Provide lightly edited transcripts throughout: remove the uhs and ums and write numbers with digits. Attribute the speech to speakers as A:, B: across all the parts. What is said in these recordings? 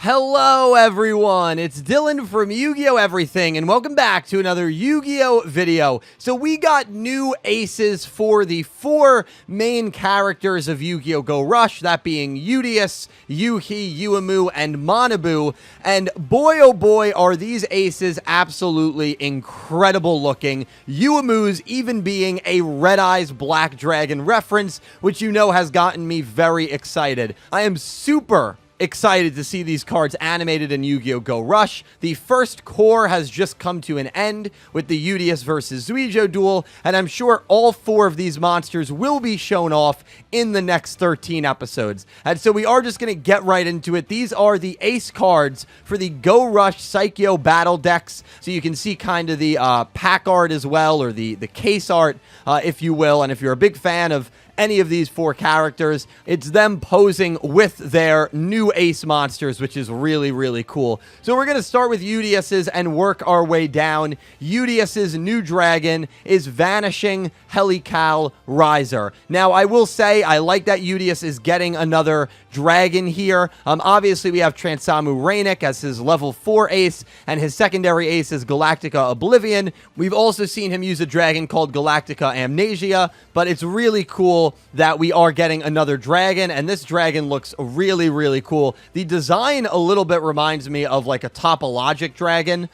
A: Hello everyone, it's Dylan from Yu-Gi-Oh! Everything, and welcome back to another Yu-Gi-Oh! Video. So we got new aces for the four main characters of Yu-Gi-Oh! Go Rush, that being Udius, Yuhi, Yuumu, and Manabu, and boy oh boy are these aces absolutely incredible looking. Yuumu's even being a Red Eyes Black Dragon reference, which you know has gotten me very excited. I am super excited to see these cards animated in Yu-Gi-Oh! Go Rush. The first core has just come to an end with the Udius versus Zuijo duel, and I'm sure all four of these monsters will be shown off in the next 13 episodes. And so we are just going to get right into it. These are the ace cards for the Go Rush Psycho battle decks, so you can see kind of the pack art as well, or the case art, if you will. And if you're a big fan of any of these four characters, it's them posing with their new ace monsters, which is really, really cool. So we're going to start with Udius's and work our way down. Udius's new dragon is Vanishing Helical Riser. Now, I will say, I like that Udius is getting another dragon here. Obviously, we have Transamu Rainic as his level 4 ace, and his secondary ace is Galactica Oblivion. We've also seen him use a dragon called Galactica Amnesia, but it's really cool that we are getting another dragon, and this dragon looks really, really cool. The design a little bit reminds me of like a Topologic dragon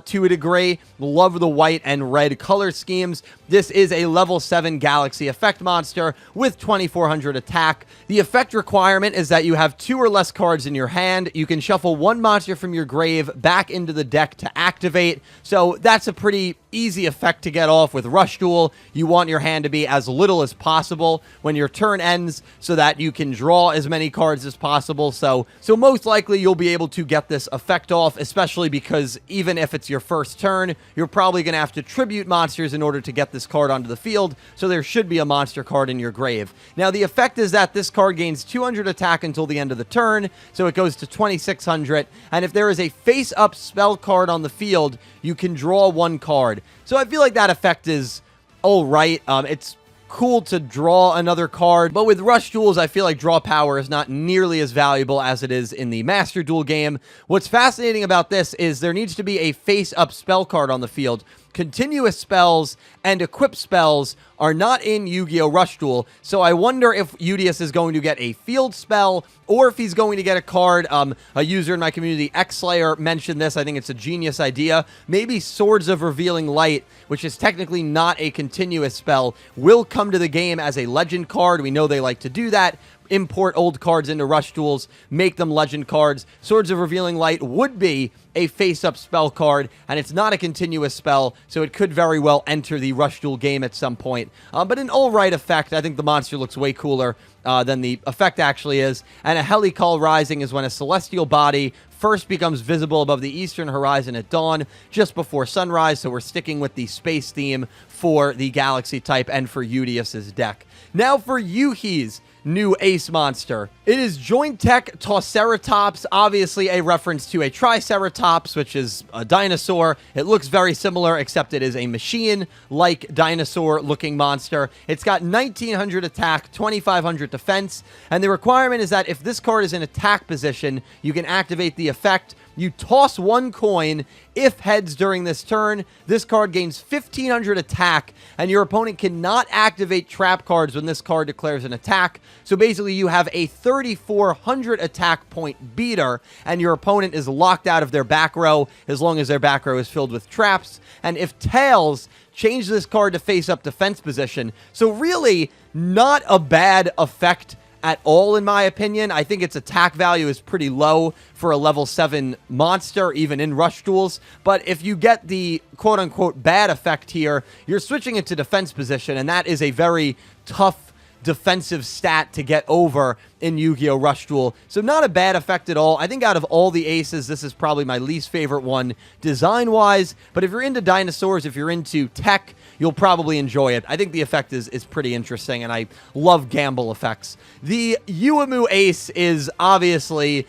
A: to a degree. Love the white and red color schemes. This is a level 7 Galaxy effect monster with 2400 attack. The effect requirement is that you have 2 or less cards in your hand. You can shuffle one monster from your grave back into the deck to activate. So that's a pretty easy effect to get off with Rush Duel. You want your hand to be as little as possible when your turn ends so that you can draw as many cards as possible. So most likely you'll be able to get this effect off, especially because even if it's your first turn, you're probably going to have to tribute monsters in order to get this card onto the field, so there should be a monster card in your grave. Now, the effect is that this card gains 200 attack until the end of the turn, so it goes to 2600, and if there is a face-up spell card on the field, you can draw one card. So I feel like that effect is alright. It's cool to draw another card, but with Rush Duels, I feel like draw power is not nearly as valuable as it is in the Master Duel game. What's fascinating about this is there needs to be a face-up spell card on the field. Continuous spells and equip spells are not in Yu-Gi-Oh! Rush Duel, so I wonder if Udius is going to get a field spell, or if he's going to get a card. A user in my community, X-Slayer, mentioned this. I think it's a genius idea. Maybe Swords of Revealing Light, which is technically not a continuous spell, will come to the game as a legend card. We know they like to do that. Import old cards into Rush Duels, make them legend cards. Swords of Revealing Light would be a face-up spell card, and it's not a continuous spell, so it could very well enter the Rush Duel game at some point. But an alright effect. I think the monster looks way cooler than the effect actually is. And a Helical Rising is when a celestial body first becomes visible above the eastern horizon at dawn, just before sunrise, so we're sticking with the space theme for the Galaxy type and for Udius's deck. Now for Yuhi's new ace monster. It is Joint Tech Toceratops, obviously a reference to a Triceratops, which is a dinosaur. It looks very similar, except it is a machine-like dinosaur-looking monster. It's got 1900 attack, 2500 defense, and the requirement is that if this card is in attack position, you can activate the effect. You toss one coin. If heads during this turn, this card gains 1500 attack, and your opponent cannot activate trap cards when this card declares an attack. So basically, you have a 3400 attack point beater, and your opponent is locked out of their back row as long as their back row is filled with traps. And if tails, change this card to face-up defense position. So really, not a bad effect at all, in my opinion. I think its attack value is pretty low for a level 7 monster, even in Rush Duels. But if you get the quote-unquote bad effect here, you're switching it to defense position, and that is a very tough defensive stat to get over in Yu-Gi-Oh! Rush Duel. So not a bad effect at all. I think out of all the aces, this is probably my least favorite one design-wise. But if you're into dinosaurs, if you're into tech, you'll probably enjoy it. I think the effect is pretty interesting, and I love gamble effects. The Yuumu ace is obviously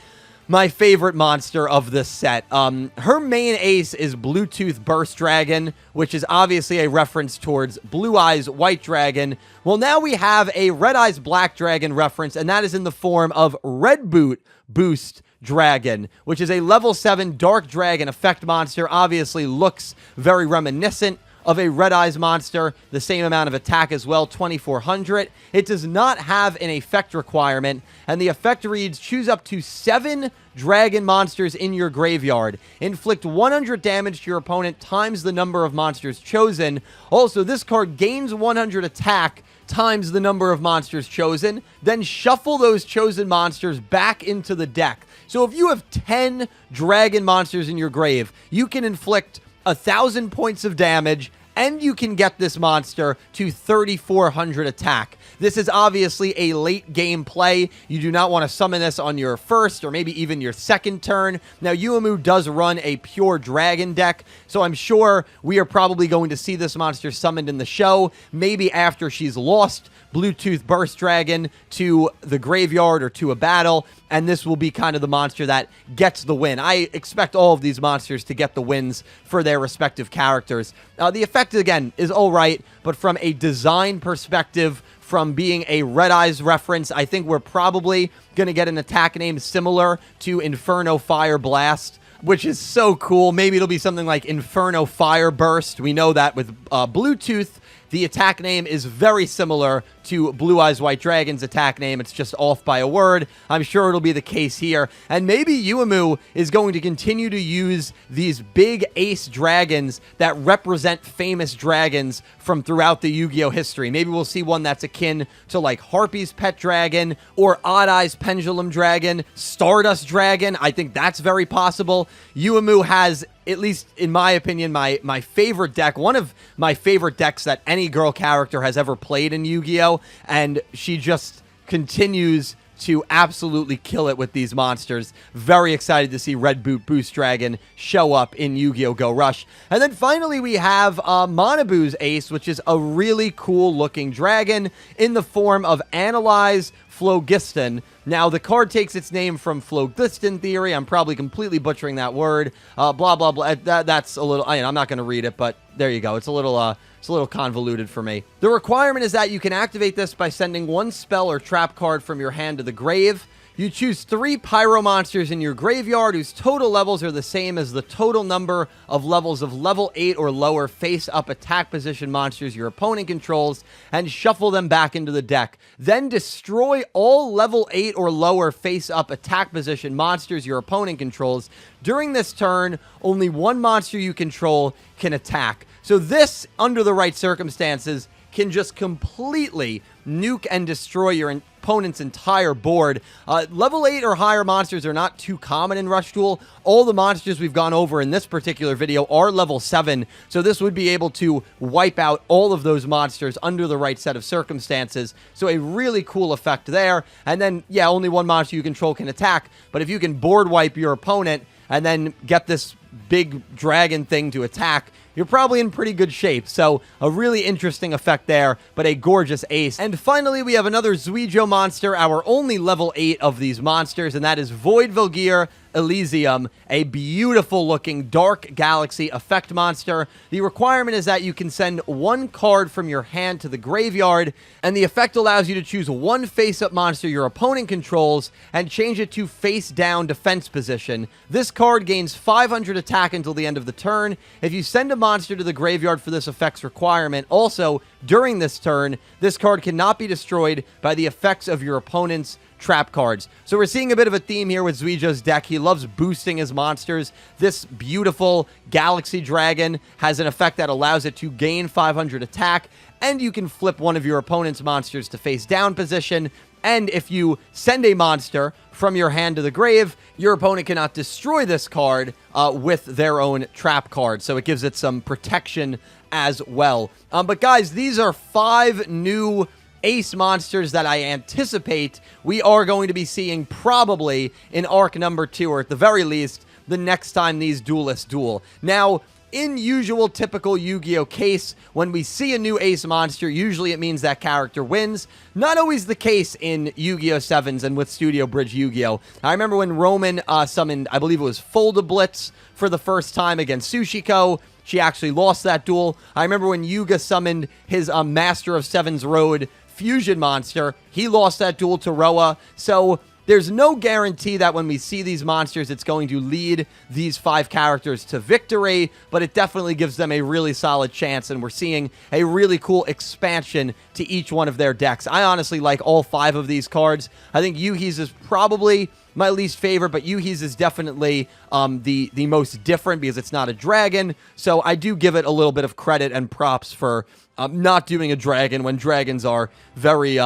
A: my favorite monster of this set. Her main ace is Bluetooth Burst Dragon, which is obviously a reference towards Blue Eyes White Dragon. Well, now we have a Red Eyes Black Dragon reference, and that is in the form of Red Boot Boost Dragon, which is a level 7 Dark Dragon effect monster. Obviously looks very reminiscent of a Red Eyes monster, the same amount of attack as well, 2400. It does not have an effect requirement, and the effect reads, choose up to 7 dragon monsters in your graveyard. Inflict 100 damage to your opponent times the number of monsters chosen. Also, this card gains 100 attack times the number of monsters chosen. Then shuffle those chosen monsters back into the deck. So if you have 10 dragon monsters in your grave, you can inflict 1,000 points of damage, and you can get this monster to 3,400 attack. This is obviously a late game play. You do not want to summon this on your first or maybe even your second turn. Now, Yuumu does run a pure dragon deck, so I'm sure we are probably going to see this monster summoned in the show, maybe after she's lost Bluetooth Burst Dragon to the graveyard or to a battle, and this will be kind of the monster that gets the win. I expect all of these monsters to get the wins for their respective characters. The effect, again, is all right, but from a design perspective, from being a Red Eyes reference, I think we're probably going to get an attack name similar to Inferno Fire Blast, which is so cool. Maybe it'll be something like Inferno Fire Burst. We know that with Bluetooth, the attack name is very similar to Blue Eyes White Dragon's attack name. It's just off by a word. I'm sure it'll be the case here. And maybe Yuumu is going to continue to use these big ace dragons that represent famous dragons from throughout the Yu-Gi-Oh! History. Maybe we'll see one that's akin to like Harpy's Pet Dragon or Odd Eye's Pendulum Dragon, Stardust Dragon. I think that's very possible. Yuumu has, at least in my opinion, my favorite deck, one of my favorite decks that any girl character has ever played in Yu-Gi-Oh! And she just continues to absolutely kill it with these monsters. Very excited to see Red Boot Boost Dragon show up in Yu-Gi-Oh! Go Rush. And then finally we have Manabu's Ace, which is a really cool looking dragon in the form of Analyze Phlogiston. Now, the card takes its name from phlogiston theory. I'm probably completely butchering that word. Blah, blah, blah. That's a little... I'm not going to read it, but there you go. It's a little convoluted for me. The requirement is that you can activate this by sending one spell or trap card from your hand to the grave. You choose 3 Pyro monsters in your graveyard whose total levels are the same as the total number of levels of level 8 or lower face-up attack position monsters your opponent controls, and shuffle them back into the deck. Then destroy all level 8 or lower face-up attack position monsters your opponent controls. During this turn, only one monster you control can attack. So this, under the right circumstances, can just completely nuke and destroy your opponent's entire board. Level 8 or higher monsters are not too common in Rush Duel. All the monsters we've gone over in this particular video are level 7, so this would be able to wipe out all of those monsters under the right set of circumstances. So a really cool effect there. And then, yeah, only one monster you control can attack, but if you can board wipe your opponent and then get this big dragon thing to attack, you're probably in pretty good shape. So a really interesting effect there, but a gorgeous ace. And finally, we have another Zuijo monster, our only level 8 of these monsters, and that is Void Vulgir Elysium, a beautiful looking Dark Galaxy effect monster. The requirement is that you can send one card from your hand to the graveyard, and the effect allows you to choose one face-up monster your opponent controls and change it to face-down defense position. This card gains 500 attack until the end of the turn. If you send a monster to the graveyard for this effect's requirement, also, during this turn, this card cannot be destroyed by the effects of your opponent's trap cards. So we're seeing a bit of a theme here with Zuijo's deck. He loves boosting his monsters. This beautiful Galaxy Dragon has an effect that allows it to gain 500 attack, and you can flip one of your opponent's monsters to face down position. And if you send a monster from your hand to the grave, your opponent cannot destroy this card with their own trap card. So it gives it some protection as well. But guys, these are 5 new ace monsters that I anticipate we are going to be seeing probably in arc number 2, or at the very least, the next time these duelists duel. Now, in usual typical Yu-Gi-Oh! Case, when we see a new ace monster, usually it means that character wins. Not always the case in Yu-Gi-Oh! 7s and with Studio Bridge Yu-Gi-Oh! I remember when Roman summoned, I believe it was Folda Blitz for the first time against Sushiko. She actually lost that duel. I remember when Yuga summoned his Master of Seven's Road fusion monster. He lost that duel to Roa. So there's no guarantee that when we see these monsters, it's going to lead these 5 characters to victory, but it definitely gives them a really solid chance, and we're seeing a really cool expansion to each one of their decks. I honestly like all 5 of these cards. I think Yuhi's is probably my least favorite, but Yuhi's is definitely the most different because it's not a dragon, so I do give it a little bit of credit and props for not doing a dragon when dragons are very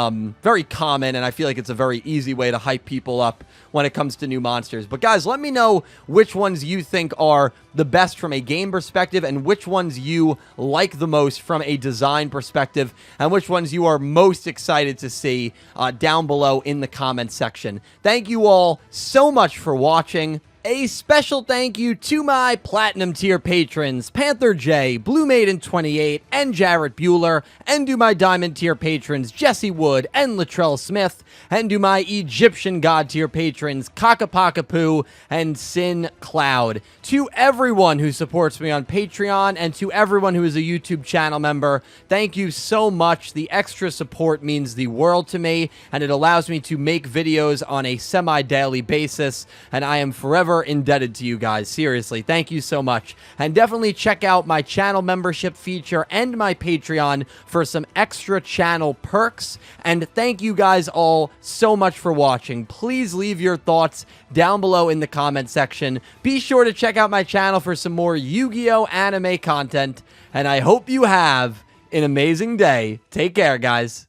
A: common, and I feel like it's a very easy way to hype people up when it comes to new monsters. But guys, let me know which ones you think are the best from a game perspective, and which ones you like the most from a design perspective, and which ones you are most excited to see down below in the comments section. Thank you all so much for watching. A special thank you to my Platinum tier patrons, Panther J, Blue Maiden 28, and Jarrett Bueller, and to my Diamond tier patrons, Jesse Wood and Latrell Smith, and to my Egyptian God tier patrons, Kakapakapoo and Sin Cloud. To everyone who supports me on Patreon, and to everyone who is a YouTube channel member, thank you so much. The extra support means the world to me, and it allows me to make videos on a semi-daily basis, and I am forever indebted to you guys. Seriously, thank you so much. And definitely check out my channel membership feature and my Patreon for some extra channel perks. And thank you guys all so much for watching. Please leave your thoughts down below in the comment section. Be sure to check out my channel for some more Yu-Gi-Oh! Anime content. And I hope you have an amazing day. Take care, guys.